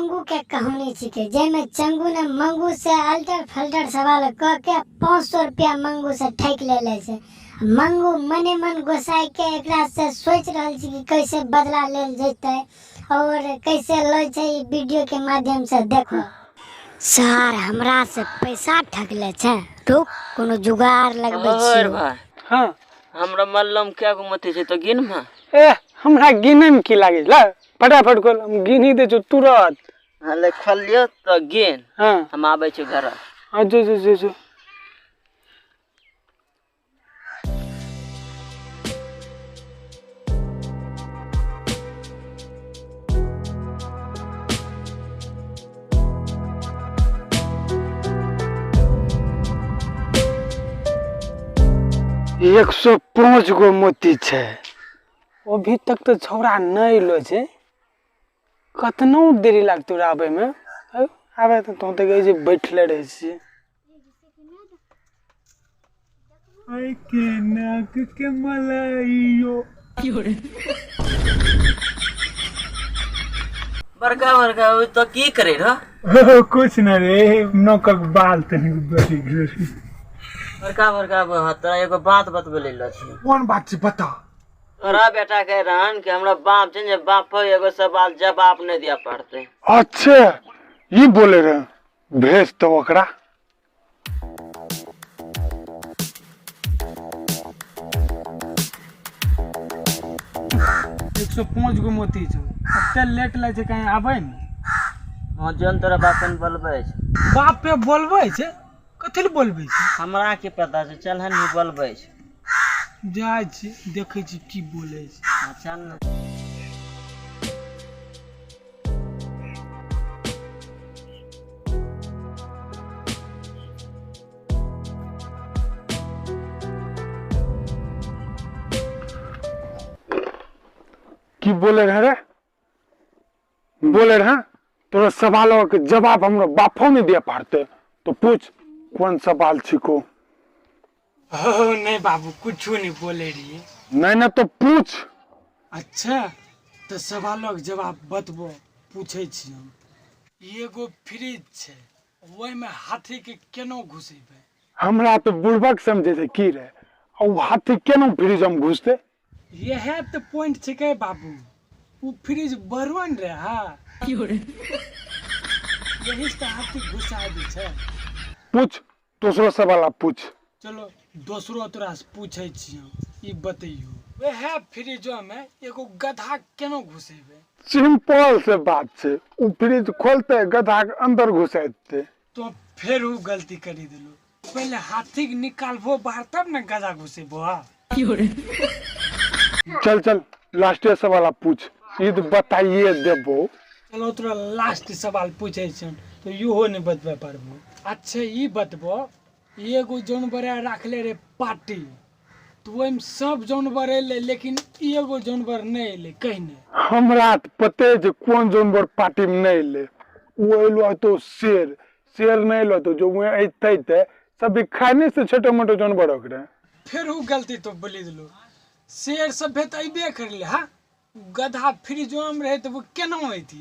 मंगू के कहानी छिके जेमे चंगू ने मंगू से अल्टर फल्टर सवाल क के 500 रुपया मंगू से ठेक ले छे। मंगू मने मन गोसाई के एकरा से सोच रहल छी कि कैसे बदला लेल जैते और कैसे लै छै ई वीडियो के माध्यम से देखो। सर हमरा से पैसा ठगले छे, रुक कोनो जुगाड़ लगबै छी। भाई हाँ हमरा मल्लम क्या गो मथी छै तो गिन में। ए हमरा गिने में की लागे ला फटाफट खोल हम गिनी दे जो तुरंत। हां ले खोल लियो तो गिन। हाँ हम आबै छी घर। हाँ जो एक 105 गो मोती छे। अभी तक तो छौड़ा नहीं लो छे। कतनो देरी लागतो आबे में। आबे तो तक जे बैठले रहे छी। आई के नाक के मलाइयो बड़का तो की करे रह। कुछ न रे नौकर बाल तनी बड़ी गिरी। बड़का तोरा एगो बात बतबे ले छी। कौन बात छे बता। तोरा बेटा कह रहन कि हमरा बाप छै जे बाप पर एगो सवाल जवाब नहीं दिया पड़ते। अच्छा ये बोले रहे भेज तो ओकरा। 105 गो मोती छौ। कते लेट लागे छै कहीं आबै में। हां जन तोरा बाप ने बोलबै छै। बाप पे बोलबै छै कथि ले बोलबै छै। हमरा की पता छै चल हन बोलबै छै। जाय छी देखै छी की बोले छै। हां चल न। की बोले रहे रे। बोले रहे तोरा सवालों के जवाब हमरा बापो में दिया पड़ते। तो पूछ कौन सवाल छिको। नहीं बाबू कुछ नहीं बोले रही। नहीं तो पूछ। अच्छा तो सवालों के जवाब बतबो पूछे छी हम। एगो फ्रिज छे ओय में हाथी के केनो घुसेबे। हमरा तो बुड़बक समझे थे की रे और हाथी केनो फ्रिज में घुसते। यह तो पॉइंट छे के बाबू वो फ्रिज बरवन रे। हाँ यही से हाथी घुसा दे छे। पूछ दूसरो सवाल पूछ। चलो दूसरो तोरा से पूछे छी ई बतइयो वह फ्रिजो में एगो गधा केनो घुसेबे। सिंपल से बात छे उ फ्रिज खोलते गधा के अंदर घुसाते। तो फिर उ गलती करी दिलो पहले हाथी के निकालबो बाहर तब न गधा घुसेबो। चल लास्ट सवाल पूछ ई तो बताइए देबो। चलो तोरा लास्ट सवाल पूछे छ तो इहो नहीं बतबे पारबो। अच्छा ई बतबो एगो जानवर रखले रे पार्टी तो ओम सब जानवर एले लेकिन एगो जानवर नहीं एले कहने। हमरा तो पते जे कौन जानवर पार्टी में नहीं एले। वो एलो तो शेर नहीं एलो तो जो अइते थे सब खाने से छोटे मोटे जानवर ओकरे। फिर उ गलती तो बोली दिलो शेर सब तो अइबे करले। हाँ गधा फ्रिजो में रहे तो वो केना होती।